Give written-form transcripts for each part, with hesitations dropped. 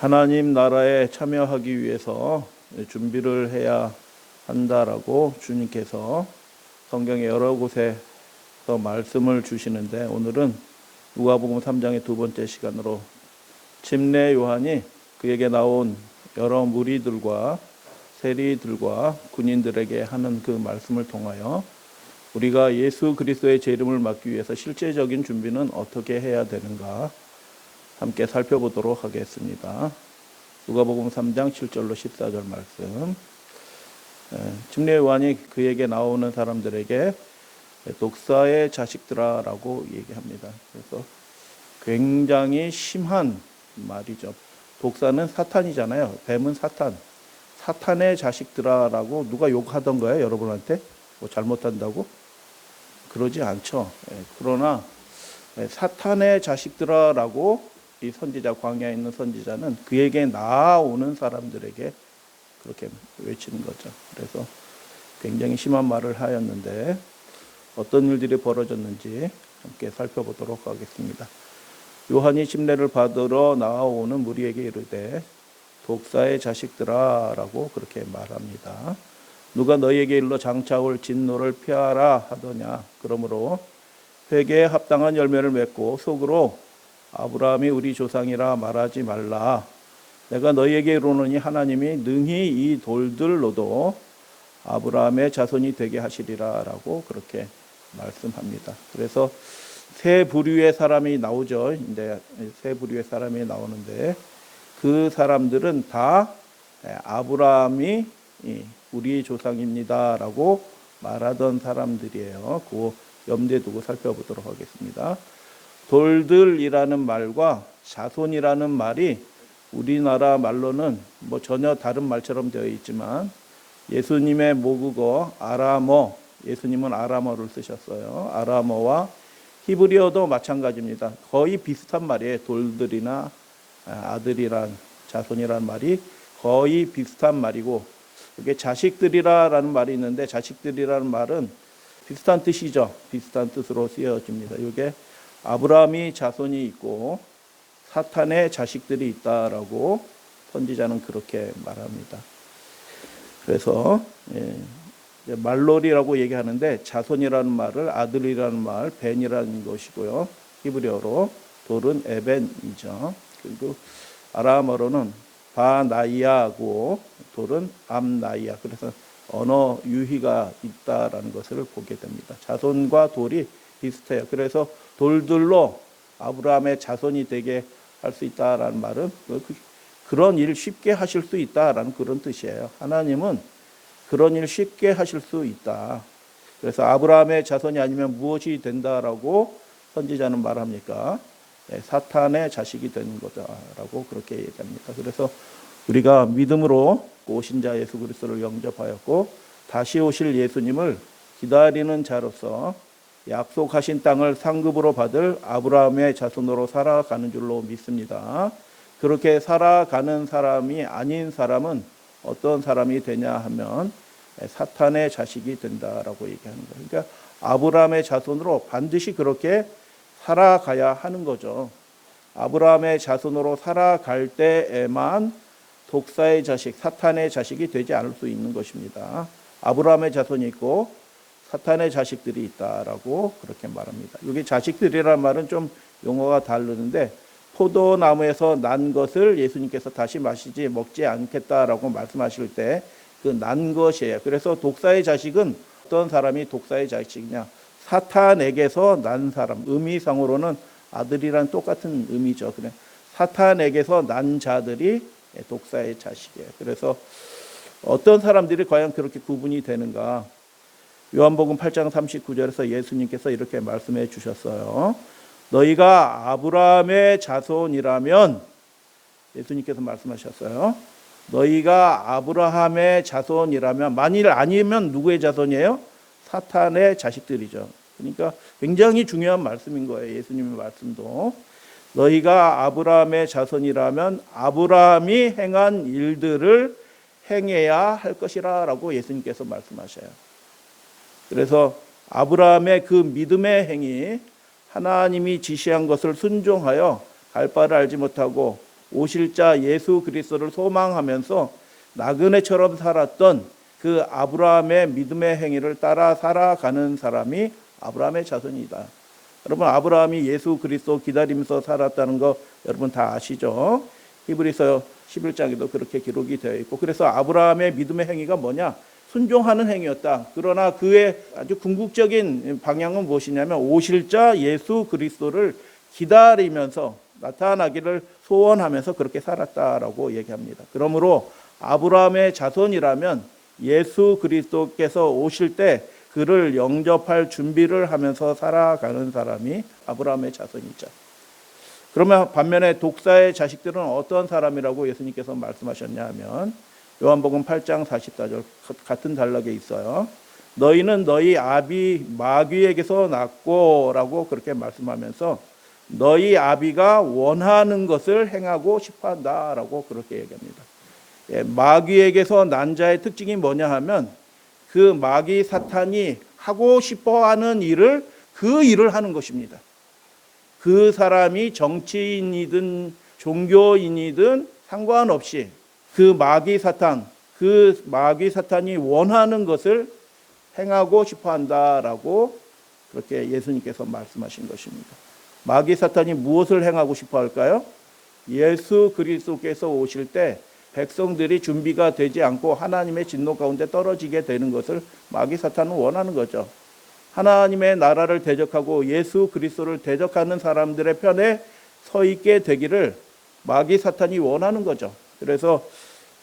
하나님 나라에 참여하기 위해서 준비를 해야 한다라고 주님께서 성경의 여러 곳에서 말씀을 주시는데, 오늘은 누가복음 3장의 두 번째 시간으로 침례 요한이 그에게 나온 여러 무리들과 세리들과 군인들에게 하는 그 말씀을 통하여 우리가 예수 그리스도의 제 이름을 맡기 위해서 실제적인 준비는 어떻게 해야 되는가 함께 살펴보도록 하겠습니다. 누가복음 3장 7절로 14절 말씀. 침례 요한이 그에게 나오는 사람들에게 독사의 자식들아라고 얘기합니다. 그래서 굉장히 심한 말이죠. 독사는 사탄이잖아요. 뱀은 사탄. 사탄의 자식들아라고 누가 욕하던 거예요, 여러분한테? 뭐 잘못한다고? 그러지 않죠. 그러나 사탄의 자식들아라고 이 선지자, 광야에 있는 선지자는 그에게 나아오는 사람들에게 그렇게 외치는 거죠. 그래서 굉장히 심한 말을 하였는데 어떤 일들이 벌어졌는지 함께 살펴보도록 하겠습니다. 요한이 침례를 받으러 나아오는 무리에게 이르되 독사의 자식들아 라고 그렇게 말합니다. 누가 너희에게 일러 장차올 진노를 피하라 하더냐. 그러므로 회개에 합당한 열매를 맺고 속으로 아브라함이 우리 조상이라 말하지 말라. 내가 너희에게 이르노니 하나님이 능히 이 돌들로도 아브라함의 자손이 되게 하시리라 라고 그렇게 말씀합니다. 그래서 세 부류의 사람이 나오죠. 이제 세 부류의 사람이 나오는데 그 사람들은 다 아브라함이 우리 조상입니다 라고 말하던 사람들이에요. 그거 염두에 두고 살펴보도록 하겠습니다. 돌들이라는 말과 자손이라는 말이 우리나라 말로는 뭐 전혀 다른 말처럼 되어 있지만 예수님의 모국어 아람어, 예수님은 아람어를 쓰셨어요. 아람어와 히브리어도 마찬가지입니다. 거의 비슷한 말이에요. 돌들이나 아들이란, 자손이란 말이 거의 비슷한 말이고, 이게 자식들이라는 말이 있는데 자식들이라는 말은 비슷한 뜻이죠. 비슷한 뜻으로 쓰여집니다. 이게 아브라함이 자손이 있고 사탄의 자식들이 있다라고 선지자는 그렇게 말합니다. 그래서 말놀이라고 얘기하는데 자손이라는 말을 아들이라는 말, 벤이라는 것이고요. 히브리어로 돌은 에벤이죠. 그리고 아람어로는 바나이아고 돌은 암나이아. 그래서 언어 유희가 있다라는 것을 보게 됩니다. 자손과 돌이 비슷해요. 그래서 돌들로 아브라함의 자손이 되게 할 수 있다라는 말은 그런 일 쉽게 하실 수 있다라는 그런 뜻이에요. 하나님은 그런 일 쉽게 하실 수 있다. 그래서 아브라함의 자손이 아니면 무엇이 된다라고 선지자는 말합니까? 사탄의 자식이 되는 거다라고 그렇게 얘기합니다. 그래서 우리가 믿음으로 오신 자 예수 그리스도를 영접하였고 다시 오실 예수님을 기다리는 자로서 약속하신 땅을 상급으로 받을 아브라함의 자손으로 살아가는 줄로 믿습니다. 그렇게 살아가는 사람이 아닌 사람은 어떤 사람이 되냐 하면 사탄의 자식이 된다라고 얘기하는 거예요. 그러니까 아브라함의 자손으로 반드시 그렇게 살아가야 하는 거죠. 아브라함의 자손으로 살아갈 때에만 독사의 자식, 사탄의 자식이 되지 않을 수 있는 것입니다. 아브라함의 자손이 있고 사탄의 자식들이 있다라고 그렇게 말합니다. 여기 자식들이라는 말은 좀 용어가 다르는데 포도나무에서 난 것을 예수님께서 다시 먹지 않겠다라고 말씀하실 때 그 난 것이에요. 그래서 독사의 자식은 어떤 사람이 독사의 자식이냐? 사탄에게서 난 사람. 의미상으로는 아들이란 똑같은 의미죠. 그래 사탄에게서 난 자들이 독사의 자식이에요. 그래서 어떤 사람들이 과연 그렇게 구분이 되는가? 요한복음 8장 39절에서 예수님께서 이렇게 말씀해 주셨어요. 너희가 아브라함의 자손이라면, 예수님께서 말씀하셨어요. 너희가 아브라함의 자손이라면, 만일 아니면 누구의 자손이에요? 사탄의 자식들이죠. 그러니까 굉장히 중요한 말씀인 거예요. 예수님의 말씀도. 너희가 아브라함의 자손이라면 아브라함이 행한 일들을 행해야 할 것이라 라고 예수님께서 말씀하셔요. 그래서 아브라함의 그 믿음의 행위, 하나님이 지시한 것을 순종하여 갈 바를 알지 못하고 오실 자 예수 그리스도를 소망하면서 나그네처럼 살았던 그 아브라함의 믿음의 행위를 따라 살아가는 사람이 아브라함의 자손이다. 여러분, 아브라함이 예수 그리스도 기다리면서 살았다는 거 여러분 다 아시죠? 히브리서 11장에도 그렇게 기록이 되어 있고, 그래서 아브라함의 믿음의 행위가 뭐냐? 순종하는 행위였다. 그러나 그의 아주 궁극적인 방향은 무엇이냐면 오실 자 예수 그리스도를 기다리면서 나타나기를 소원하면서 그렇게 살았다라고 얘기합니다. 그러므로 아브라함의 자손이라면 예수 그리스도께서 오실 때 그를 영접할 준비를 하면서 살아가는 사람이 아브라함의 자손이죠. 그러면 반면에 독사의 자식들은 어떤 사람이라고 예수님께서 말씀하셨냐 하면 요한복음 8장 44절 같은 단락에 있어요. 너희는 너희 아비 마귀에게서 났고 라고 그렇게 말씀하면서 너희 아비가 원하는 것을 행하고 싶어한다 라고 그렇게 얘기합니다. 마귀에게서 난 자의 특징이 뭐냐 하면 그 마귀 사탄이 하고 싶어하는 일을 그 일을 하는 것입니다. 그 사람이 정치인이든 종교인이든 상관없이 그 마귀 사탄이 원하는 것을 행하고 싶어한다라고 그렇게 예수님께서 말씀하신 것입니다. 마귀 사탄이 무엇을 행하고 싶어 할까요? 예수 그리스도께서 오실 때 백성들이 준비가 되지 않고 하나님의 진노 가운데 떨어지게 되는 것을 마귀 사탄은 원하는 거죠. 하나님의 나라를 대적하고 예수 그리스도를 대적하는 사람들의 편에 서 있게 되기를 마귀 사탄이 원하는 거죠. 그래서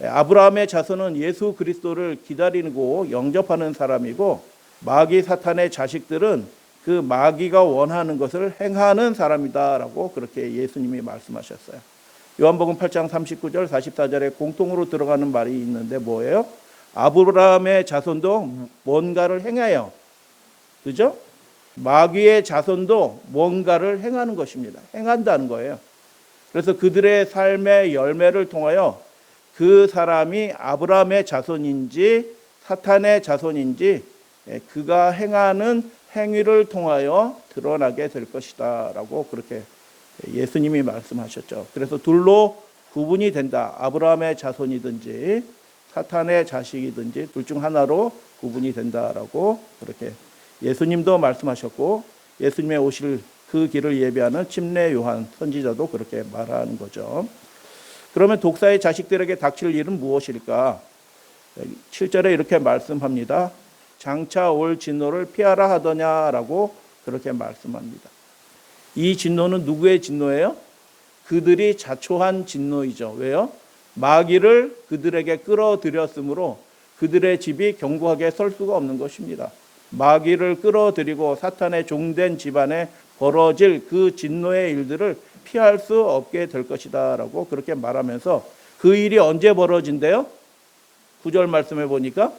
아브라함의 자손은 예수 그리스도를 기다리고 영접하는 사람이고 마귀 사탄의 자식들은 그 마귀가 원하는 것을 행하는 사람이다라고 그렇게 예수님이 말씀하셨어요. 요한복음 8장 39절 44절에 공통으로 들어가는 말이 있는데 뭐예요? 아브라함의 자손도 뭔가를 행해요. 그죠? 마귀의 자손도 뭔가를 행하는 것입니다. 행한다는 거예요. 그래서 그들의 삶의 열매를 통하여 그 사람이 아브라함의 자손인지 사탄의 자손인지 그가 행하는 행위를 통하여 드러나게 될 것이다 라고 그렇게 예수님이 말씀하셨죠. 그래서 둘로 구분이 된다. 아브라함의 자손이든지 사탄의 자식이든지 둘 중 하나로 구분이 된다라고 그렇게 예수님도 말씀하셨고 예수님의 오실 그 길을 예비하는 침례 요한 선지자도 그렇게 말하는 거죠. 그러면 독사의 자식들에게 닥칠 일은 무엇일까? 7절에 이렇게 말씀합니다. 장차 올 진노를 피하라 하더냐라고 그렇게 말씀합니다. 이 진노는 누구의 진노예요? 그들이 자초한 진노이죠. 왜요? 마귀를 그들에게 끌어들였으므로 그들의 집이 견고하게 설 수가 없는 것입니다. 마귀를 끌어들이고 사탄의 종된 집안에 벌어질 그 진노의 일들을 피할 수 없게 될 것이다 라고 그렇게 말하면서 그 일이 언제 벌어진대요? 9절 말씀해 보니까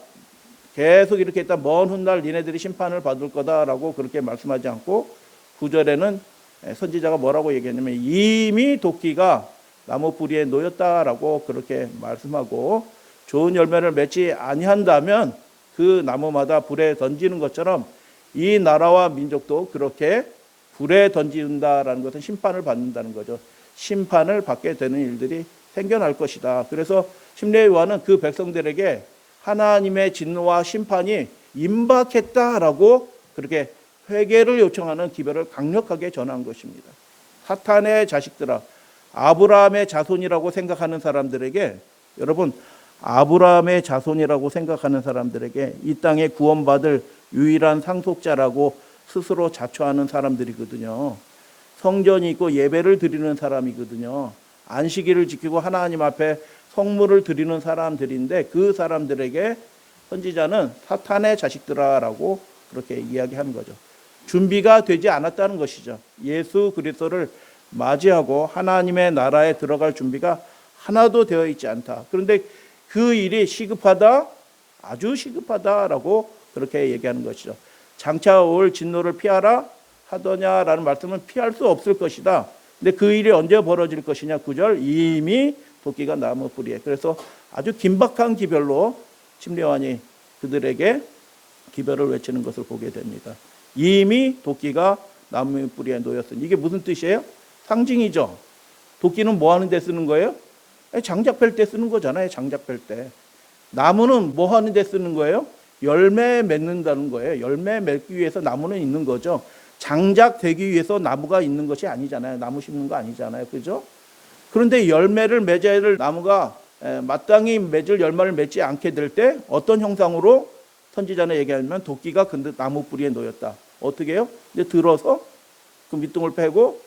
계속 이렇게 있다 먼 훗날 니네들이 심판을 받을 거다라고 그렇게 말씀하지 않고 9절에는 선지자가 뭐라고 얘기했냐면 이미 도끼가 나무 뿌리에 놓였다라고 그렇게 말씀하고 좋은 열매를 맺지 아니한다면 그 나무마다 불에 던지는 것처럼 이 나라와 민족도 그렇게 불에 던진다라는 것은 심판을 받는다는 거죠. 심판을 받게 되는 일들이 생겨날 것이다. 그래서 침례 요한은 그 백성들에게 하나님의 진노와 심판이 임박했다라고 그렇게 회개를 요청하는 기별을 강력하게 전한 것입니다. 사탄의 자식들아, 아브라함의 자손이라고 생각하는 사람들에게 여러분 아브라함의 자손이라고 생각하는 사람들에게 이 땅에 구원받을 유일한 상속자라고 스스로 자처하는 사람들이거든요. 성전이 있고 예배를 드리는 사람이거든요. 안식일을 지키고 하나님 앞에 성물을 드리는 사람들인데 그 사람들에게 선지자는 사탄의 자식들아라고 그렇게 이야기하는 거죠. 준비가 되지 않았다는 것이죠. 예수 그리스도를 맞이하고 하나님의 나라에 들어갈 준비가 하나도 되어 있지 않다. 그런데 그 일이 시급하다, 아주 시급하다라고 그렇게 얘기하는 것이죠. 장차 올 진노를 피하라 하더냐라는 말씀은 피할 수 없을 것이다. 근데 그 일이 언제 벌어질 것이냐? 9절 이미 도끼가 나무 뿌리에. 그래서 아주 긴박한 기별로 침례 요한이 그들에게 기별을 외치는 것을 보게 됩니다. 이미 도끼가 나무 뿌리에 놓였으니 이게 무슨 뜻이에요? 상징이죠. 도끼는 뭐 하는 데 쓰는 거예요? 장작 팰 때 쓰는 거잖아요. 장작 팰 때. 나무는 뭐 하는 데 쓰는 거예요? 열매 맺는다는 거예요. 열매 맺기 위해서 나무는 있는 거죠. 장작 되기 위해서 나무가 있는 것이 아니잖아요. 나무 심는 거 아니잖아요. 그죠? 그런데 열매를 맺어야 될 나무가 마땅히 맺을 열매를 맺지 않게 될 때 어떤 형상으로 선지자는 얘기하면 도끼가 그 나무 뿌리에 놓였다. 어떻게 해요? 이제 들어서 그 밑둥을 패고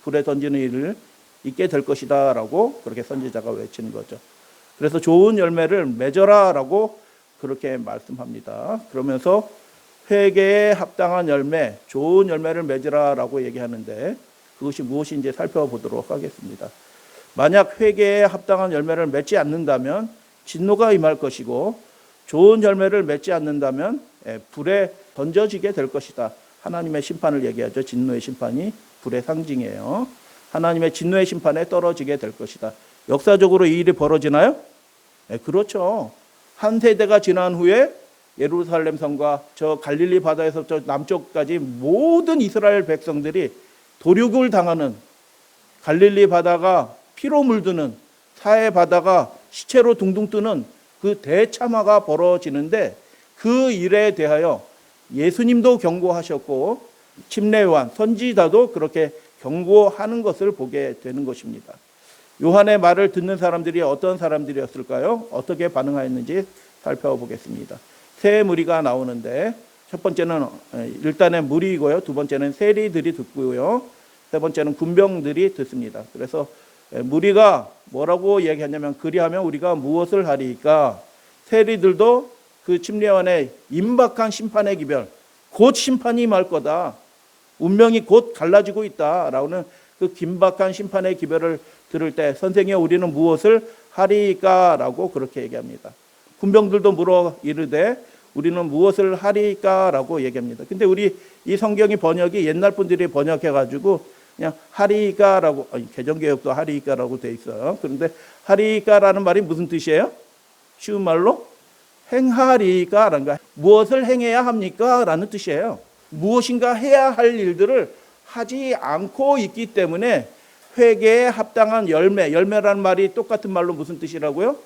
불에 던지는 일을 있게 될 것이다 라고 그렇게 선지자가 외치는 거죠. 그래서 좋은 열매를 맺어라 라고 그렇게 말씀합니다. 그러면서 회개에 합당한 열매, 좋은 열매를 맺으라 라고 얘기하는데 그것이 무엇인지 살펴보도록 하겠습니다. 만약 회개에 합당한 열매를 맺지 않는다면 진노가 임할 것이고 좋은 열매를 맺지 않는다면 불에 던져지게 될 것이다. 하나님의 심판을 얘기하죠. 진노의 심판이 불의 상징이에요. 하나님의 진노의 심판에 떨어지게 될 것이다. 역사적으로 이 일이 벌어지나요? 그렇죠. 한 세대가 지난 후에 예루살렘 성과 저 갈릴리 바다에서 저 남쪽까지 모든 이스라엘 백성들이 도륙을 당하는, 갈릴리 바다가 피로 물드는, 사해 바다가 시체로 둥둥 뜨는 그 대참화가 벌어지는데 그 일에 대하여 예수님도 경고하셨고 침례 요한, 선지자도 그렇게 경고하는 것을 보게 되는 것입니다. 요한의 말을 듣는 사람들이 어떤 사람들이었을까요? 어떻게 반응하였는지 살펴보겠습니다. 세 무리가 나오는데 첫 번째는 일단은 무리이고요. 두 번째는 세리들이 듣고요. 세 번째는 군병들이 듣습니다. 그래서 무리가 뭐라고 얘기하냐면 그리하면 우리가 무엇을 하리까? 세리들도 그 침례요한의 임박한 심판의 기별, 곧 심판이 임할 거다. 운명이 곧 갈라지고 있다라고는 그 긴박한 심판의 기별을 들을 때 선생이여 우리는 무엇을 하리까라고 그렇게 얘기합니다. 군병들도 물어 이르되 우리는 무엇을 하리까라고 얘기합니다. 근데 우리 이 성경이 번역이 옛날 분들이 번역해가지고 그냥 하리까라고, 개정개혁도 하리까라고 돼 있어요. 그런데 하리까라는 말이 무슨 뜻이에요? 쉬운 말로 행하리까라는 거, 무엇을 행해야 합니까? 라는 뜻이에요. 무엇인가 해야 할 일들을 하지 않고 있기 때문에 회개에 합당한 열매, 열매라는 말이 똑같은 말로 무슨 뜻이라고요?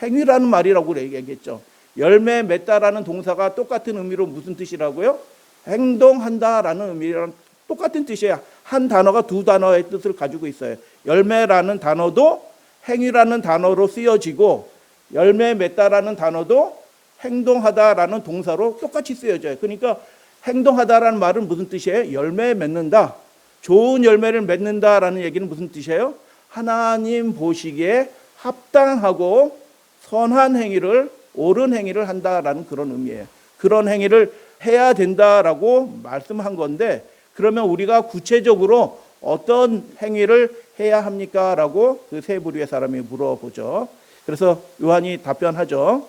행위라는 말이라고 얘기했죠. 열매 맺다라는 동사가 똑같은 의미로 무슨 뜻이라고요? 행동한다라는 의미랑 똑같은 뜻이에요. 한 단어가 두 단어의 뜻을 가지고 있어요. 열매라는 단어도 행위라는 단어로 쓰여지고 열매 맺다라는 단어도 행동하다라는 동사로 똑같이 쓰여져요. 그러니까 행동하다라는 말은 무슨 뜻이에요? 열매 맺는다. 좋은 열매를 맺는다라는 얘기는 무슨 뜻이에요? 하나님 보시기에 합당하고 선한 행위를, 옳은 행위를 한다라는 그런 의미예요. 그런 행위를 해야 된다라고 말씀한 건데 그러면 우리가 구체적으로 어떤 행위를 해야 합니까? 라고 그 세 부류의 사람이 물어보죠. 그래서 요한이 답변하죠.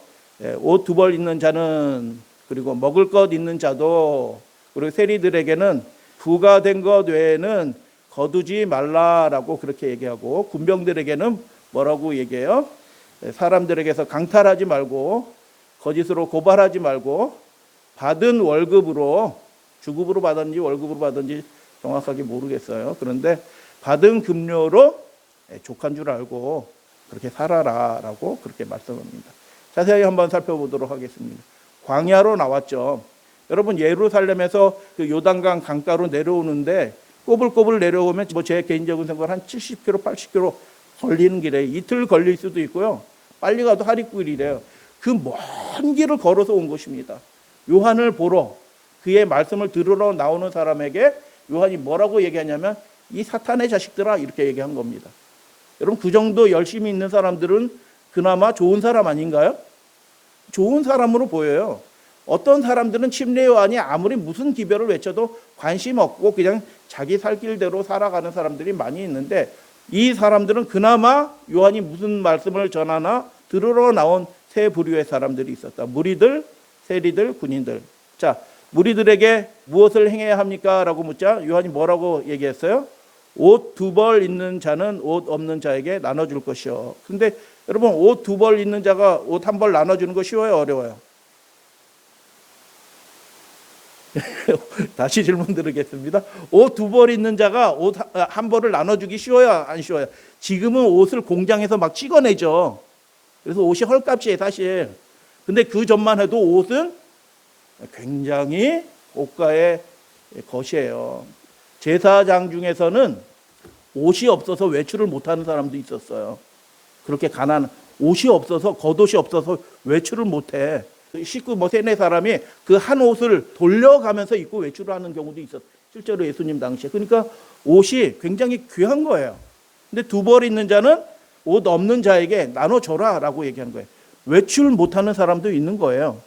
옷 두 벌 있는 자는, 그리고 먹을 것 있는 자도, 그리고 세리들에게는 부가된 것 외에는 거두지 말라라고 그렇게 얘기하고 군병들에게는 뭐라고 얘기해요? 사람들에게서 강탈하지 말고 거짓으로 고발하지 말고 받은 월급으로, 주급으로 받았는지 월급으로 받았는지 정확하게 모르겠어요. 그런데 받은 급료로 족한 줄 알고 그렇게 살아라라고 그렇게 말씀합니다. 자세히 한번 살펴보도록 하겠습니다. 광야로 나왔죠. 여러분 예루살렘에서 그 요단강 강가로 내려오는데 꼬불꼬불 내려오면 뭐 제 개인적인 생각은 한 70km, 80km 걸리는 길에 이틀 걸릴 수도 있고요. 빨리 가도 하루 일이래요. 그 먼 길을 걸어서 온 것입니다. 요한을 보러, 그의 말씀을 들으러 나오는 사람에게 요한이 뭐라고 얘기하냐면 이 사탄의 자식들아 이렇게 얘기한 겁니다. 여러분 그 정도 열심히 있는 사람들은 그나마 좋은 사람 아닌가요? 좋은 사람으로 보여요. 어떤 사람들은 침례 요한이 아무리 무슨 기별을 외쳐도 관심 없고 그냥 자기 살 길대로 살아가는 사람들이 많이 있는데 이 사람들은 그나마 요한이 무슨 말씀을 전하나 들으러 나온 세 부류의 사람들이 있었다. 무리들, 세리들, 군인들. 자, 무리들에게 무엇을 행해야 합니까? 라고 묻자 요한이 뭐라고 얘기했어요? 옷 두 벌 있는 자는 옷 없는 자에게 나눠줄 것이요. 근데 여러분 옷 두 벌 있는 자가 옷 한 벌 나눠주는 거 쉬워요? 어려워요? 다시 질문 드리겠습니다. 옷 두 벌 있는 자가 옷 한 벌을 나눠주기 쉬워요? 안 쉬워요? 지금은 옷을 공장에서 막 찍어내죠. 그래서 옷이 헐값이에요, 사실. 근데 그 전만 해도 옷은 굉장히 고가의 것이에요. 제사장 중에서는 옷이 없어서 외출을 못하는 사람도 있었어요. 그렇게 옷이 없어서, 겉옷이 없어서 외출을 못해. 식구 세네 사람이 그 한 옷을 돌려가면서 입고 외출을 하는 경우도 있었어요. 실제로 예수님 당시에. 그러니까 옷이 굉장히 귀한 거예요. 근데 두 벌 있는 자는 옷 없는 자에게 나눠줘라 라고 얘기한 거예요. 외출 못하는 사람도 있는 거예요.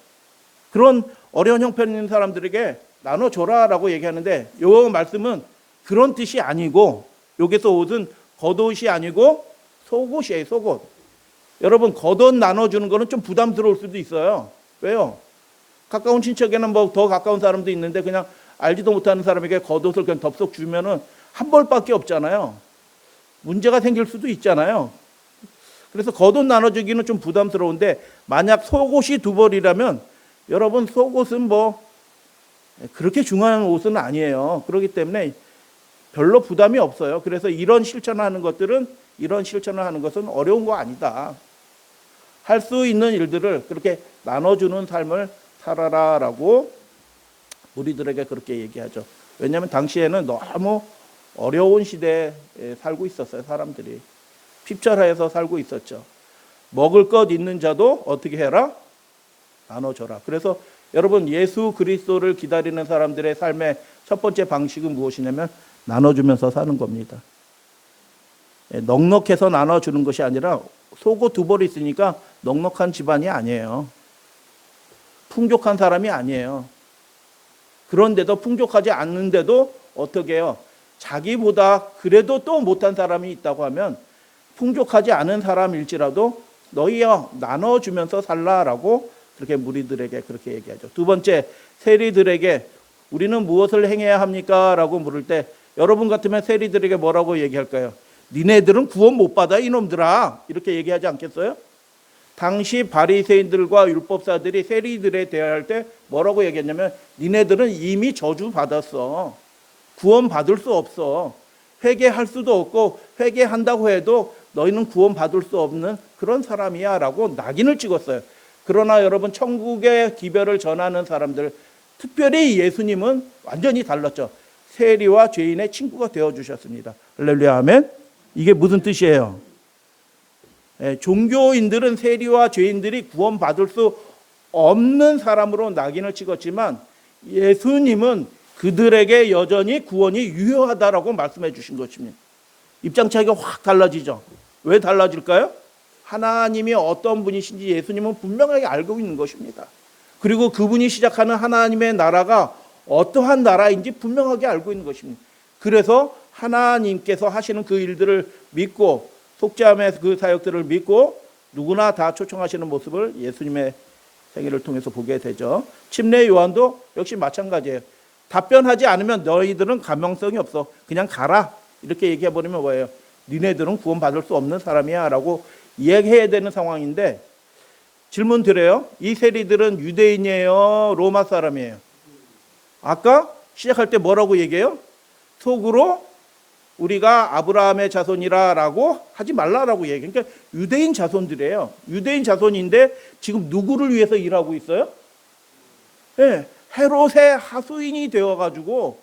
그런 어려운 형편 있는 사람들에게 나눠줘라 라고 얘기하는데, 이 말씀은 그런 뜻이 아니고, 여기서 옷은 겉옷이 아니고 속옷이에요, 속옷. 여러분, 겉옷 나눠주는 거는 좀 부담스러울 수도 있어요. 왜요? 가까운 친척에는 뭐 더 가까운 사람도 있는데 그냥 알지도 못하는 사람에게 겉옷을 그냥 덥석 주면은 한 벌밖에 없잖아요. 문제가 생길 수도 있잖아요. 그래서 겉옷 나눠주기는 좀 부담스러운데, 만약 속옷이 두 벌이라면 여러분, 속옷은 뭐 그렇게 중요한 옷은 아니에요. 그렇기 때문에 별로 부담이 없어요. 그래서 이런 실천을 하는 것은 어려운 거 아니다. 할 수 있는 일들을 그렇게 나눠주는 삶을 살아라라고 우리들에게 그렇게 얘기하죠. 왜냐하면 당시에는 너무 어려운 시대에 살고 있었어요. 사람들이 핍절해서 살고 있었죠. 먹을 것 있는 자도 어떻게 해라? 나눠줘라. 그래서 여러분, 예수 그리스도를 기다리는 사람들의 삶의 첫 번째 방식은 무엇이냐면 나눠주면서 사는 겁니다. 넉넉해서 나눠주는 것이 아니라, 속옷 두 벌이 있으니까 넉넉한 집안이 아니에요. 풍족한 사람이 아니에요. 그런데도, 풍족하지 않는데도 어떻게 해요? 자기보다 그래도 또 못한 사람이 있다고 하면 풍족하지 않은 사람일지라도 너희야 나눠주면서 살라라고 그렇게 무리들에게 그렇게 얘기하죠. 두 번째, 세리들에게 우리는 무엇을 행해야 합니까? 라고 물을 때, 여러분 같으면 세리들에게 뭐라고 얘기할까요? 니네들은 구원 못 받아 이놈들아, 이렇게 얘기하지 않겠어요? 당시 바리새인들과 율법사들이 세리들에 대할 때 뭐라고 얘기했냐면, 니네들은 이미 저주 받았어. 구원 받을 수 없어. 회개할 수도 없고, 회개한다고 해도 너희는 구원 받을 수 없는 그런 사람이야 라고 낙인을 찍었어요. 그러나 여러분, 천국의 기별을 전하는 사람들, 특별히 예수님은 완전히 달랐죠. 세리와 죄인의 친구가 되어주셨습니다. 할렐루야, 아멘. 이게 무슨 뜻이에요? 종교인들은 세리와 죄인들이 구원받을 수 없는 사람으로 낙인을 찍었지만, 예수님은 그들에게 여전히 구원이 유효하다라고 말씀해 주신 것입니다. 입장 차이가 확 달라지죠. 왜 달라질까요? 하나님이 어떤 분이신지 예수님은 분명하게 알고 있는 것입니다. 그리고 그분이 시작하는 하나님의 나라가 어떠한 나라인지 분명하게 알고 있는 것입니다. 그래서 하나님께서 하시는 그 일들을 믿고, 속죄함의 그 사역들을 믿고 누구나 다 초청하시는 모습을 예수님의 생애를 통해서 보게 되죠. 침례 요한도 역시 마찬가지예요. 답변하지 않으면 너희들은 가망성이 없어. 그냥 가라. 이렇게 얘기해버리면 뭐예요? 니네들은 구원받을 수 없는 사람이야 라고 이야기해야 되는 상황인데, 질문 드려요. 이 세리들은 유대인이에요? 로마 사람이에요? 아까 시작할 때 뭐라고 얘기해요? 속으로 우리가 아브라함의 자손이라고 하지 말라라고 얘기해요. 그러니까 유대인 자손들이에요. 유대인 자손인데 지금 누구를 위해서 일하고 있어요? 네, 헤롯의 하수인이 되어가지고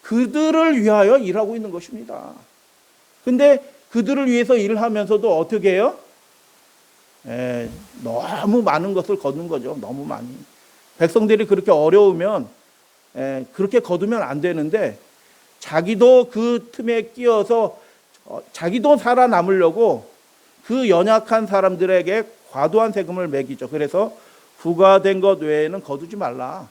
그들을 위하여 일하고 있는 것입니다. 근데 그들을 위해서 일하면서도 어떻게 해요? 너무 많은 것을 거둔 거죠. 너무 많이. 백성들이 그렇게 어려우면 그렇게 거두면 안 되는데, 자기도 그 틈에 끼어서 자기도 살아남으려고 그 연약한 사람들에게 과도한 세금을 매기죠. 그래서 부과된 것 외에는 거두지 말라.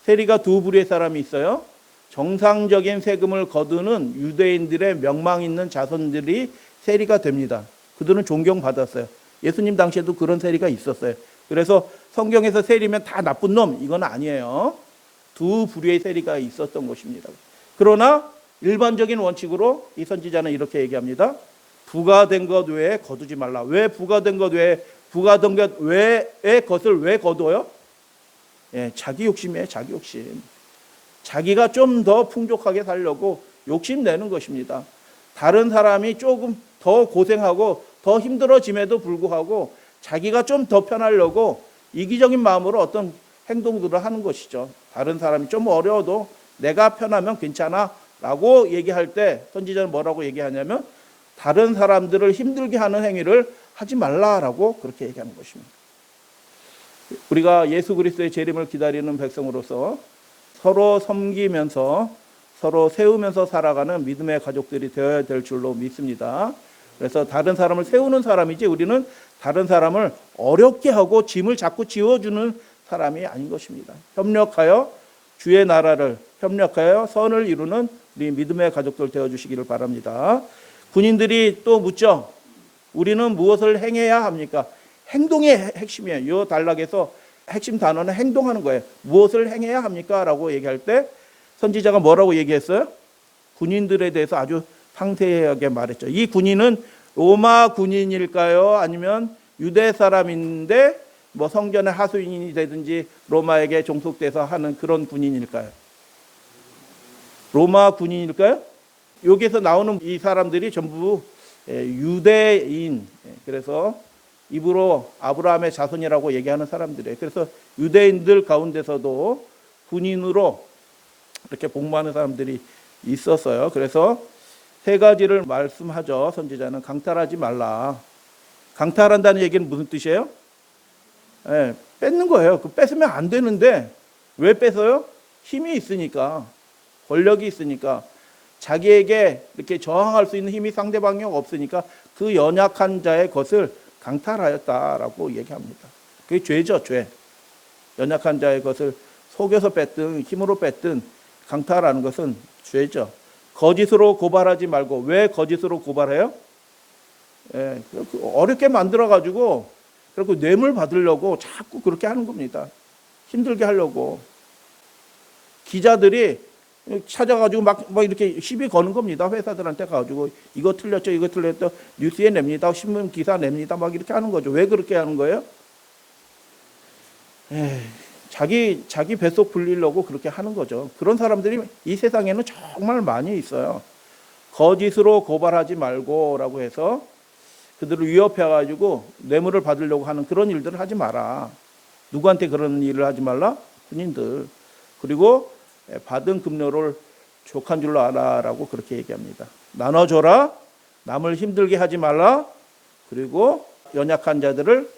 세리가 두 부류의 사람이 있어요. 정상적인 세금을 거두는 유대인들의 명망 있는 자손들이 세리가 됩니다. 그들은 존경받았어요. 예수님 당시에도 그런 세리가 있었어요. 그래서 성경에서 세리면 다 나쁜 놈, 이건 아니에요. 두 부류의 세리가 있었던 것입니다. 그러나 일반적인 원칙으로 이 선지자는 이렇게 얘기합니다. 부과된 것 외에 거두지 말라. 왜 부과된 것 외의 것을 왜 거둬요? 자기 욕심이에요, 자기 욕심. 자기가 좀 더 풍족하게 살려고 욕심내는 것입니다. 다른 사람이 조금 더 고생하고 더 힘들어짐에도 불구하고 자기가 좀 더 편하려고 이기적인 마음으로 어떤 행동들을 하는 것이죠. 다른 사람이 좀 어려워도 내가 편하면 괜찮아 라고 얘기할 때 선지자는 뭐라고 얘기하냐면 다른 사람들을 힘들게 하는 행위를 하지 말라라고 그렇게 얘기하는 것입니다. 우리가 예수 그리스도의 재림을 기다리는 백성으로서 서로 섬기면서 서로 세우면서 살아가는 믿음의 가족들이 되어야 될 줄로 믿습니다. 그래서 다른 사람을 세우는 사람이지 우리는 다른 사람을 어렵게 하고 짐을 자꾸 지워주는 사람이 아닌 것입니다. 협력하여 주의 나라를 협력하여 선을 이루는 우리 믿음의 가족들 되어주시기를 바랍니다. 군인들이 또 묻죠. 우리는 무엇을 행해야 합니까? 행동이 핵심이에요. 이 단락에서 핵심 단어는 행동하는 거예요. 무엇을 행해야 합니까? 라고 얘기할 때 선지자가 뭐라고 얘기했어요? 군인들에 대해서 아주 상세하게 말했죠. 이 군인은 로마 군인일까요? 아니면 유대 사람인데 뭐 성전의 하수인이 되든지 로마에게 종속돼서 하는 그런 군인일까요? 로마 군인일까요? 여기서 나오는 이 사람들이 전부 유대인, 그래서 입으로 아브라함의 자손이라고 얘기하는 사람들이에요. 그래서 유대인들 가운데서도 군인으로 이렇게 복무하는 사람들이 있었어요. 그래서 세 가지를 말씀하죠. 선지자는 강탈하지 말라. 강탈한다는 얘기는 무슨 뜻이에요? 뺏는 거예요. 그 뺏으면 안 되는데 왜 뺏어요? 힘이 있으니까, 권력이 있으니까, 자기에게 이렇게 저항할 수 있는 힘이 상대방이 없으니까 그 연약한 자의 것을 강탈하였다라고 얘기합니다. 그게 죄죠, 죄. 연약한 자의 것을 속여서 뺐든 힘으로 뺐든 강탈하는 것은 죄죠. 거짓으로 고발하지 말고. 왜 거짓으로 고발해요? 어렵게 만들어가지고 그리고 뇌물 받으려고 자꾸 그렇게 하는 겁니다. 힘들게 하려고. 기자들이 찾아가지고 막 이렇게 시비 거는 겁니다. 회사들한테 가가지고 이거 틀렸죠, 이거 틀렸죠. 뉴스에 냅니다. 신문 기사 냅니다. 막 이렇게 하는 거죠. 왜 그렇게 하는 거예요? 자기 뱃속 불리려고 그렇게 하는 거죠. 그런 사람들이 이 세상에는 정말 많이 있어요. 거짓으로 고발하지 말고라고 해서 그들을 위협해가지고 뇌물을 받으려고 하는 그런 일들을 하지 마라. 누구한테 그런 일을 하지 말라? 군인들. 그리고 받은 급료를 족한 줄로 알아라고 그렇게 얘기합니다. 나눠줘라. 남을 힘들게 하지 말라. 그리고 연약한 자들을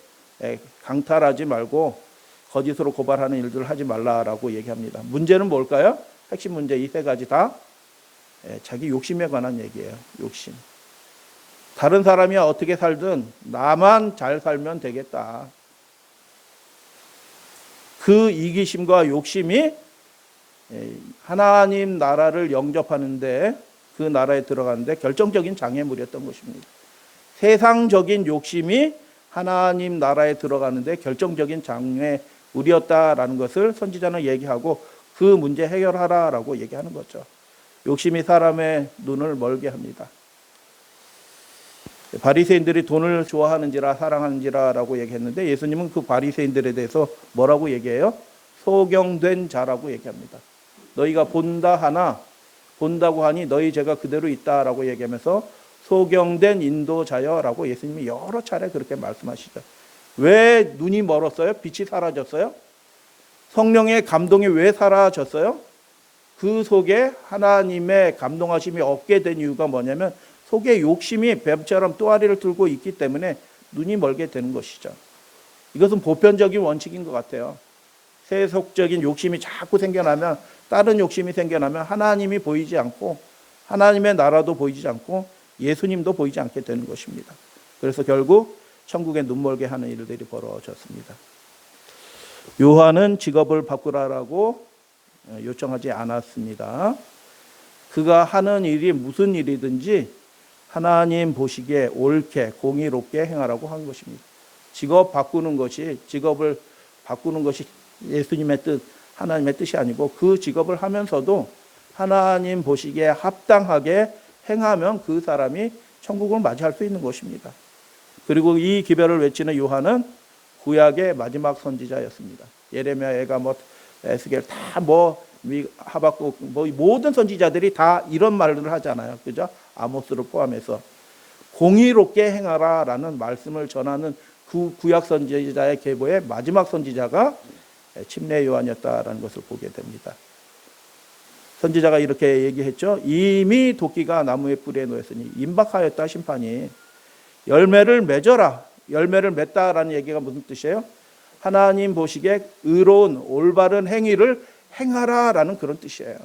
강탈하지 말고 거짓으로 고발하는 일들을 하지 말라라고 얘기합니다. 문제는 뭘까요? 핵심 문제 이 세 가지 다 자기 욕심에 관한 얘기예요. 욕심. 다른 사람이 어떻게 살든 나만 잘 살면 되겠다. 그 이기심과 욕심이 하나님 나라를 영접하는데, 그 나라에 들어가는데 결정적인 장애물이었던 것입니다. 세상적인 욕심이 하나님 나라에 들어가는데 결정적인 장애물이었다라는 것을 선지자는 얘기하고 그 문제 해결하라라고 얘기하는 거죠. 욕심이 사람의 눈을 멀게 합니다. 바리새인들이 돈을 좋아하는지라 사랑하는지라라고 얘기했는데 예수님은 그 바리새인들에 대해서 뭐라고 얘기해요? 소경된 자라고 얘기합니다. 너희가 본다 하나 본다고 하니 너희 죄가 그대로 있다라고 얘기하면서 소경된 인도자여라고 예수님이 여러 차례 그렇게 말씀하시죠. 왜 눈이 멀었어요? 빛이 사라졌어요? 성령의 감동이 왜 사라졌어요? 그 속에 하나님의 감동하심이 없게 된 이유가 뭐냐면 속에 욕심이 뱀처럼 또아리를 들고 있기 때문에 눈이 멀게 되는 것이죠. 이것은 보편적인 원칙인 것 같아요. 세속적인 욕심이 자꾸 생겨나면, 다른 욕심이 생겨나면 하나님이 보이지 않고 하나님의 나라도 보이지 않고 예수님도 보이지 않게 되는 것입니다. 그래서 결국 천국에 눈멀게 하는 일들이 벌어졌습니다. 요한은 직업을 바꾸라라고 요청하지 않았습니다. 그가 하는 일이 무슨 일이든지 하나님 보시기에 옳게 공의롭게 행하라고 한 것입니다. 직업을 바꾸는 것이 예수님의 뜻, 하나님의 뜻이 아니고 그 직업을 하면서도 하나님 보시기에 합당하게 행하면 그 사람이 천국을 맞이할 수 있는 것입니다. 그리고 이 기별을 외치는 요한은 구약의 마지막 선지자였습니다. 예레미야, 에가못, 에스겔 다 하박국 뭐 모든 선지자들이 다 이런 말을 하잖아요. 그죠? 아모스를 포함해서 공의롭게 행하라라는 말씀을 전하는 그 구약 선지자의 계보의 마지막 선지자가 침례 요한이었다라는 것을 보게 됩니다. 선지자가 이렇게 얘기했죠. 이미 도끼가 나무의 뿌리에 놓였으니 임박하였다 심판이. 열매를 맺어라. 열매를 맺다라는 얘기가 무슨 뜻이에요? 하나님 보시기에 의로운 올바른 행위를 행하라라는 그런 뜻이에요.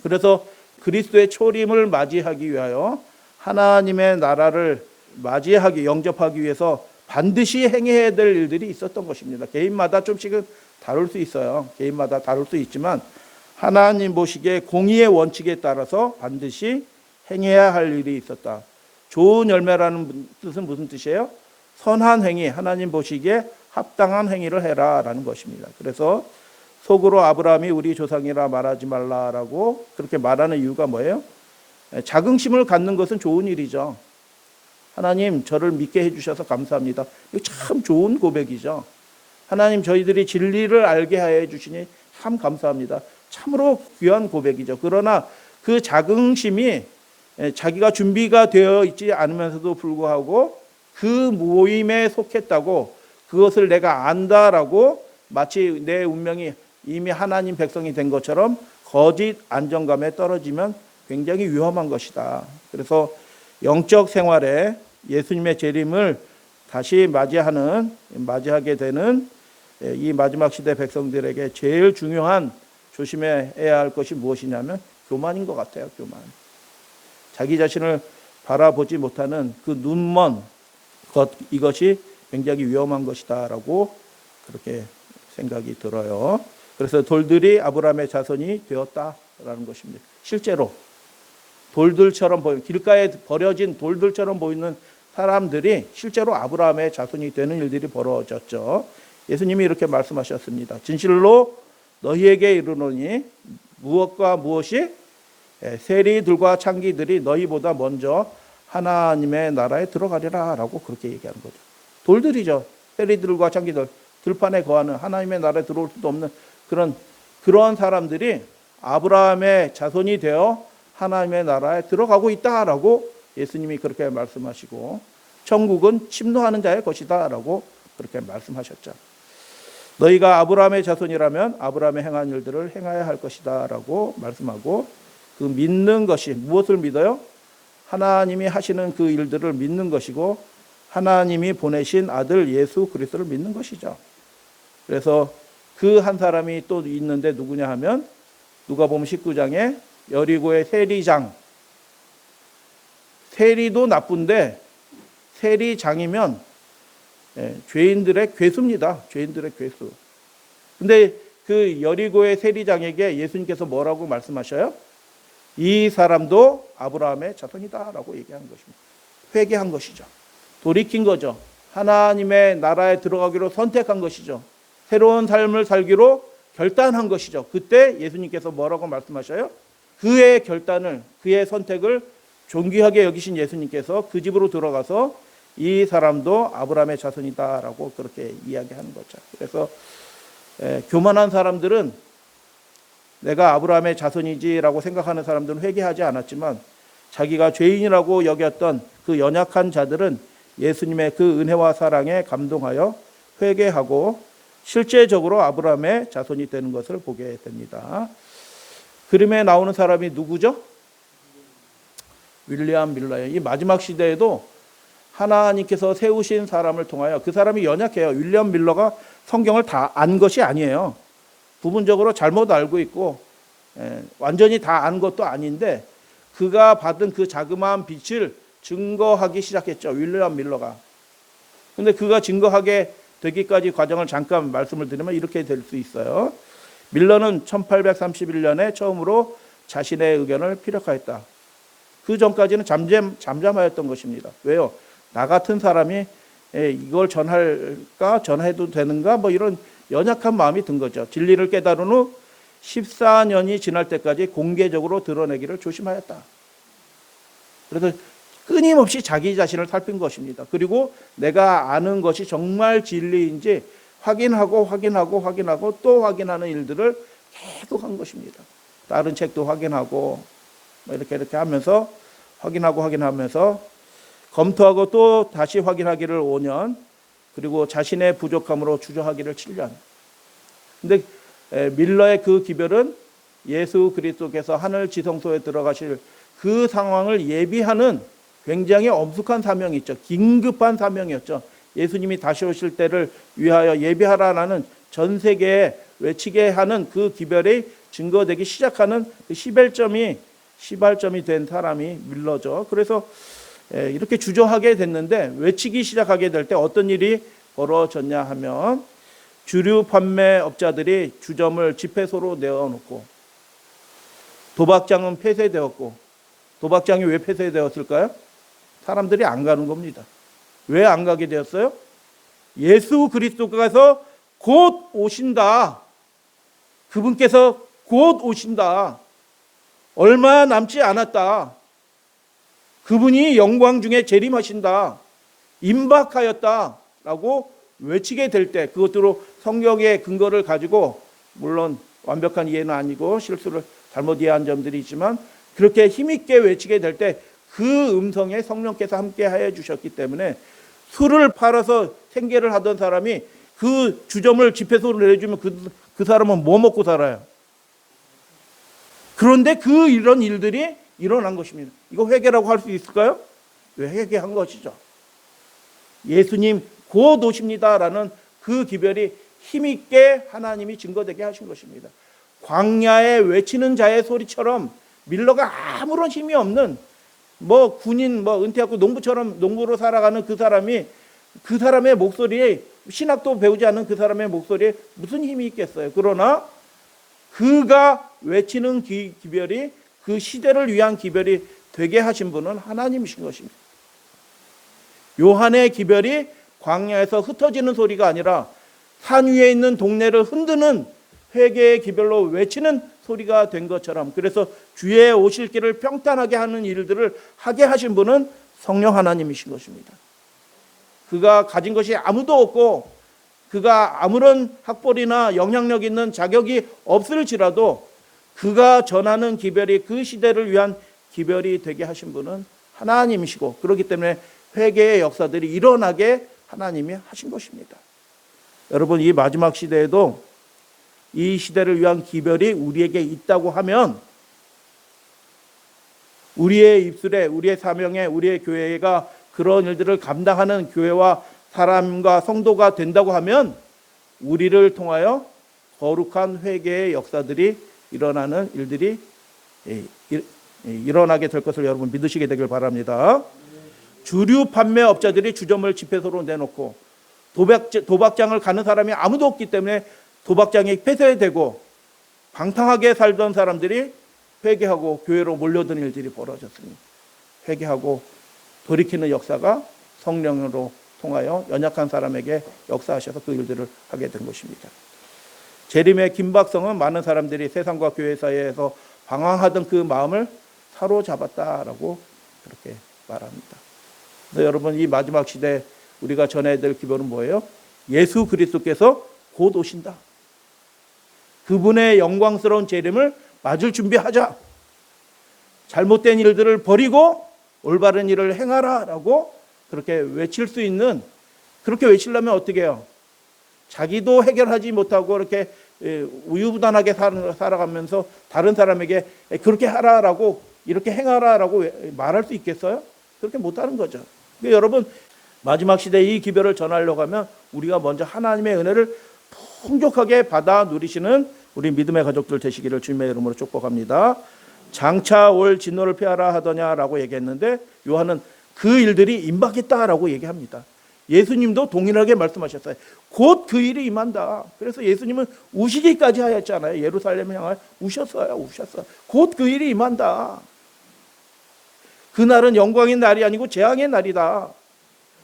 그래서 그리스도의 초림을 맞이하기 위하여 하나님의 나라를 맞이하기 영접하기 위해서 반드시 행해야 될 일들이 있었던 것입니다. 개인마다 좀씩은 다를 수 있어요. 개인마다 다를 수 있지만 하나님 보시기에 공의의 원칙에 따라서 반드시 행해야 할 일이 있었다. 좋은 열매라는 뜻은 무슨 뜻이에요? 선한 행위, 하나님 보시기에 합당한 행위를 해라라는 것입니다. 그래서 속으로 아브라함이 우리 조상이라 말하지 말라라고 그렇게 말하는 이유가 뭐예요? 자긍심을 갖는 것은 좋은 일이죠. 하나님 저를 믿게 해주셔서 감사합니다. 이거 참 좋은 고백이죠. 하나님 저희들이 진리를 알게 해 주시니 참 감사합니다. 참으로 귀한 고백이죠. 그러나 그 자긍심이 자기가 준비가 되어 있지 않으면서도 불구하고 그 모임에 속했다고 그것을 내가 안다라고 마치 내 운명이 이미 하나님 백성이 된 것처럼 거짓 안정감에 떨어지면 굉장히 위험한 것이다. 그래서 영적 생활에 예수님의 재림을 다시 맞이하게 되는 이 마지막 시대 백성들에게 제일 중요한 조심해야 할 것이 무엇이냐면 교만인 것 같아요. 교만. 자기 자신을 바라보지 못하는 그 눈먼 것, 이것이 굉장히 위험한 것이다라고 그렇게 생각이 들어요. 그래서 돌들이 아브라함의 자손이 되었다라는 것입니다. 실제로 돌들처럼 길가에 버려진 돌들처럼 보이는 사람들이 실제로 아브라함의 자손이 되는 일들이 벌어졌죠. 예수님이 이렇게 말씀하셨습니다. 진실로 너희에게 이르노니 무엇과 무엇이 세리들과 창기들이 너희보다 먼저 하나님의 나라에 들어가리라 라고 그렇게 얘기하는 거죠. 돌들이죠. 세리들과 창기들, 들판에 거하는 하나님의 나라에 들어올 수도 없는 그런 사람들이 아브라함의 자손이 되어 하나님의 나라에 들어가고 있다라고 예수님이 그렇게 말씀하시고 천국은 침노하는 자의 것이다 라고 그렇게 말씀하셨죠. 너희가 아브라함의 자손이라면 아브라함의 행한 일들을 행해야 할 것이다 라고 말씀하고 그 믿는 것이 무엇을 믿어요? 하나님이 하시는 그 일들을 믿는 것이고 하나님이 보내신 아들 예수 그리스도를 믿는 것이죠. 그래서 그 한 사람이 또 있는데 누구냐 하면 누가복음 19장에 여리고의 세리장. 세리도 나쁜데 세리장이면 죄인들의 괴수입니다. 죄인들의 괴수. 근데 그 여리고의 세리장에게 예수님께서 뭐라고 말씀하셔요? 이 사람도 아브라함의 자손이다라고 얘기하는 것입니다. 회개한 것이죠. 돌이킨 거죠. 하나님의 나라에 들어가기로 선택한 것이죠. 새로운 삶을 살기로 결단한 것이죠. 그때 예수님께서 뭐라고 말씀하셔요? 그의 결단을, 그의 선택을 존귀하게 여기신 예수님께서 그 집으로 들어가서 이 사람도 아브라함의 자손이다라고 그렇게 이야기하는 거죠. 그래서 교만한 사람들은 내가 아브라함의 자손이지라고 생각하는 사람들은 회개하지 않았지만 자기가 죄인이라고 여겼던 그 연약한 자들은 예수님의 그 은혜와 사랑에 감동하여 회개하고 실제적으로 아브라함의 자손이 되는 것을 보게 됩니다. 그림에 나오는 사람이 누구죠? 윌리엄 밀러예요. 이 마지막 시대에도 하나님께서 세우신 사람을 통하여 그 사람이 연약해요. 윌리엄 밀러가 성경을 다 안 것이 아니에요. 부분적으로 잘못 알고 있고 완전히 다 안 것도 아닌데 그가 받은 그 자그마한 빛을 증거하기 시작했죠. 윌리엄 밀러가. 근데 그가 증거하게 되기까지 과정을 잠깐 말씀을 드리면 이렇게 될 수 있어요. 밀러는 1831년에 처음으로 자신의 의견을 피력하였다. 그 전까지는 잠잠하였던 것입니다. 왜요? 나 같은 사람이 이걸 전할까? 전해도 되는가? 뭐 이런 연약한 마음이 든 거죠. 진리를 깨달은 후 14년이 지날 때까지 공개적으로 드러내기를 조심하였다. 그래서 끊임없이 자기 자신을 살핀 것입니다. 그리고 내가 아는 것이 정말 진리인지 확인하고 또 확인하는 일들을 계속 한 것입니다. 다른 책도 확인하고 이렇게 하면서 확인하면서 검토하고 또 다시 확인하기를 5년, 그리고 자신의 부족함으로 주저하기를 7년. 근데 밀러의 그 기별은 예수 그리스도께서 하늘 지성소에 들어가실 그 상황을 예비하는 굉장히 엄숙한 사명이 있죠. 긴급한 사명이었죠. 예수님이 다시 오실 때를 위하여 예비하라는 전 세계에 외치게 하는 그 기별이 증거되기 시작하는 그 시발점이 된 사람이 밀러죠. 그래서 이렇게 주저하게 됐는데 외치기 시작하게 될 때 어떤 일이 벌어졌냐 하면 주류 판매업자들이 주점을 집회소로 내어놓고 도박장은 폐쇄되었고, 도박장이 왜 폐쇄되었을까요? 사람들이 안 가는 겁니다. 왜 안 가게 되었어요? 예수 그리스도께서 곧 오신다. 그분께서 곧 오신다. 얼마 남지 않았다. 그분이 영광 중에 재림하신다. 임박하였다. 라고 외치게 될 때, 그것으로 성경의 근거를 가지고, 물론 완벽한 이해는 아니고 실수를 잘못 이해한 점들이 있지만, 그렇게 힘있게 외치게 될 때 그 음성에 성령께서 함께 하여 주셨기 때문에, 술을 팔아서 생계를 하던 사람이 그 주점을 집회소로 내주면 그 사람은 뭐 먹고 살아요? 그런데 이런 일들이 일어난 것입니다. 이거 회개라고 할 수 있을까요? 왜 회개한 것이죠? 예수님 곧 오십니다라는 그 기별이 힘있게 하나님이 증거되게 하신 것입니다. 광야에 외치는 자의 소리처럼 밀러가 아무런 힘이 없는 군인 은퇴하고 농부로 살아가는 그 사람의 목소리에, 신학도 배우지 않는 그 사람의 목소리에 무슨 힘이 있겠어요? 그러나 그가 외치는 기별이 그 시대를 위한 기별이 되게 하신 분은 하나님이신 것입니다. 요한의 기별이 광야에서 흩어지는 소리가 아니라 산 위에 있는 동네를 흔드는 회개의 기별로 외치는 소리가 된 것처럼, 그래서 주의 오실 길을 평탄하게 하는 일들을 하게 하신 분은 성령 하나님이신 것입니다. 그가 가진 것이 아무도 없고 그가 아무런 학벌이나 영향력 있는 자격이 없을지라도 그가 전하는 기별이 그 시대를 위한 기별이 되게 하신 분은 하나님이시고, 그렇기 때문에 회개의 역사들이 일어나게 하나님이 하신 것입니다. 여러분, 이 마지막 시대에도 이 시대를 위한 기별이 우리에게 있다고 하면, 우리의 입술에, 우리의 사명에, 우리의 교회가 그런 일들을 감당하는 교회와 사람과 성도가 된다고 하면 우리를 통하여 거룩한 회개의 역사들이 일어나는 일들이 일어나게 될 것을 여러분 믿으시게 되길 바랍니다. 주류 판매업자들이 주점을 집회소로 내놓고 도박장을 가는 사람이 아무도 없기 때문에 도박장이 폐쇄되고, 방탕하게 살던 사람들이 회개하고 교회로 몰려드는 일들이 벌어졌습니다. 회개하고 돌이키는 역사가 성령으로 통하여 연약한 사람에게 역사하셔서 그 일들을 하게 된 것입니다. 재림의 긴박성은 많은 사람들이 세상과 교회 사이에서 방황하던 그 마음을 사로잡았다라고 그렇게 말합니다. 그래서 여러분, 이 마지막 시대 우리가 전해야 될 기별은 뭐예요? 예수 그리스도께서 곧 오신다. 그분의 영광스러운 재림을 맞을 준비하자. 잘못된 일들을 버리고 올바른 일을 행하라라고 그렇게 외칠 수 있는, 그렇게 외치려면 어떻게 해요? 자기도 해결하지 못하고 이렇게 우유부단하게 살아가면서 다른 사람에게 그렇게 하라라고, 이렇게 행하라라고 말할 수 있겠어요? 그렇게 못하는 거죠. 그러니까 여러분, 마지막 시대에 이 기별을 전하려고 하면 우리가 먼저 하나님의 은혜를 풍족하게 받아 누리시는 우리 믿음의 가족들 되시기를 주님의 이름으로 축복합니다. 장차 올 진노를 피하라 하더냐라고 얘기했는데, 요한은 그 일들이 임박했다라고 얘기합니다. 예수님도 동일하게 말씀하셨어요. 곧 그 일이 임한다. 그래서 예수님은 우시기까지 하였잖아요. 예루살렘을 향하여 우셨어요. 곧 그 일이 임한다. 그날은 영광의 날이 아니고 재앙의 날이다.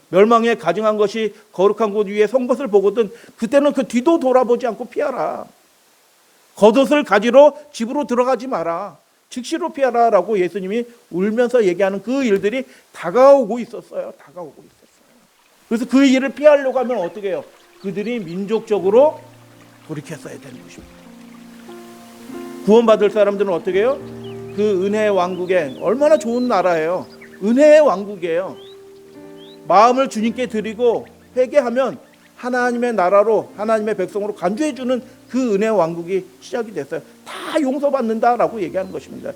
멸망에 가증한 것이 거룩한 곳 위에 선 것을 보거든 그때는 그 뒤도 돌아보지 않고 피하라. 겉옷을 가지러 집으로 들어가지 마라. 즉시로 피하라라고 예수님이 울면서 얘기하는 그 일들이 다가오고 있었어요. 그래서 그 일을 피하려고 하면 어떻게 해요? 그들이 민족적으로 돌이켰어야 되는 것입니다. 구원받을 사람들은 어떻게 해요? 그 은혜의 왕국에 얼마나 좋은 나라예요. 은혜의 왕국이에요. 마음을 주님께 드리고 회개하면 하나님의 나라로 하나님의 백성으로 간주해 주는 그 은혜의 왕국이 시작이 됐어요. 다 용서받는다라고 얘기하는 것입니다.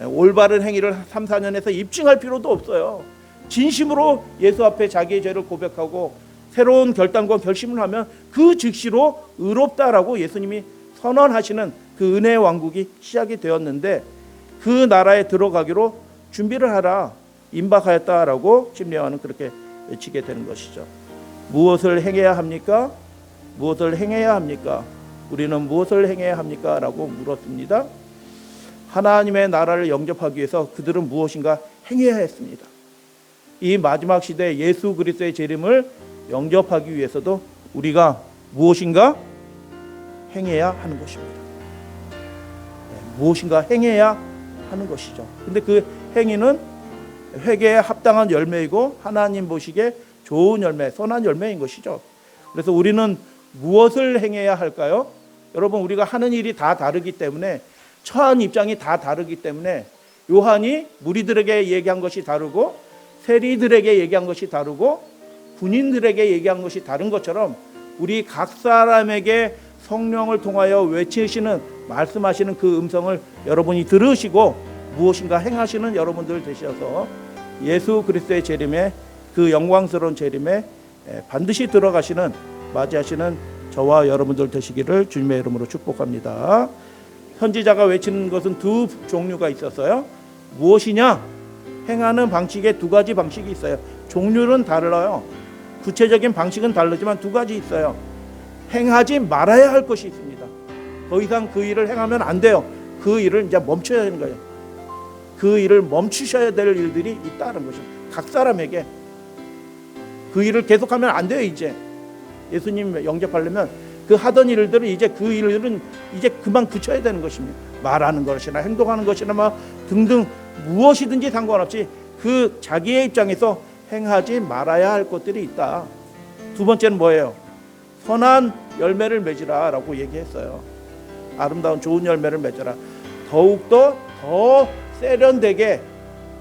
올바른 행위를 3, 4년에서 입증할 필요도 없어요. 진심으로 예수 앞에 자기의 죄를 고백하고 새로운 결단과 결심을 하면 그 즉시로 의롭다라고 예수님이 선언하시는 그 은혜의 왕국이 시작이 되었는데, 그 나라에 들어가기로 준비를 하라, 임박하였다라고 심리와는 그렇게 외치게 되는 것이죠. 무엇을 행해야 합니까? 무엇을 행해야 합니까? 우리는 무엇을 행해야 합니까? 라고 물었습니다. 하나님의 나라를 영접하기 위해서 그들은 무엇인가 행해야 했습니다. 이 마지막 시대에 예수 그리스도의 재림을 영접하기 위해서도 우리가 무엇인가 행해야 하는 것입니다. 무엇인가 행해야 하는 것이죠. 근데 그 행위는 회개에 합당한 열매이고 하나님 보시기에 좋은 열매, 선한 열매인 것이죠. 그래서 우리는 무엇을 행해야 할까요? 여러분, 우리가 하는 일이 다 다르기 때문에, 처한 입장이 다 다르기 때문에 요한이 무리들에게 얘기한 것이 다르고 세리들에게 얘기한 것이 다르고 군인들에게 얘기한 것이 다른 것처럼 우리 각 사람에게 성령을 통하여 외치시는, 말씀하시는 그 음성을 여러분이 들으시고 무엇인가 행하시는 여러분들 되셔서 예수 그리스도의 재림에, 그 영광스러운 재림에 반드시 들어가시는, 맞이하시는 저와 여러분들 되시기를 주님의 이름으로 축복합니다. 선지자가 외치는 것은 두 종류가 있었어요. 무엇이냐? 행하는 방식에 두 가지 방식이 있어요. 종류는 달라요. 구체적인 방식은 다르지만 두 가지 있어요. 행하지 말아야 할 것이 있습니다. 더 이상 그 일을 행하면 안 돼요. 그 일을 이제 멈춰야 하는 거예요. 그 일을 멈추셔야 될 일들이 있다는 것입니다. 각 사람에게 그 일을 계속하면 안 돼요. 이제 예수님 영접하려면 그 하던 일들은 이제 그 일은 이제 그만 그쳐야 되는 것입니다. 말하는 것이나 행동하는 것이나 뭐 등등 무엇이든지 상관없이 그 자기의 입장에서 행하지 말아야 할 것들이 있다. 두 번째는 뭐예요? 선한 열매를 맺으라라고 얘기했어요. 아름다운 좋은 열매를 맺어라. 더욱더 더 세련되게,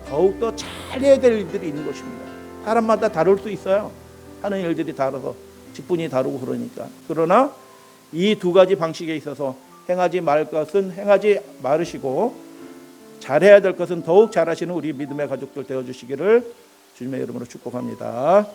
더욱더 잘해야 될 일들이 있는 것입니다. 사람마다 다를 수 있어요. 하는 일들이 다르고 직분이 다르고 그러니까. 그러나 이 두 가지 방식에 있어서 행하지 말 것은 행하지 말으시고 잘해야 될 것은 더욱 잘하시는 우리 믿음의 가족들 되어주시기를 주님의 이름으로 축복합니다.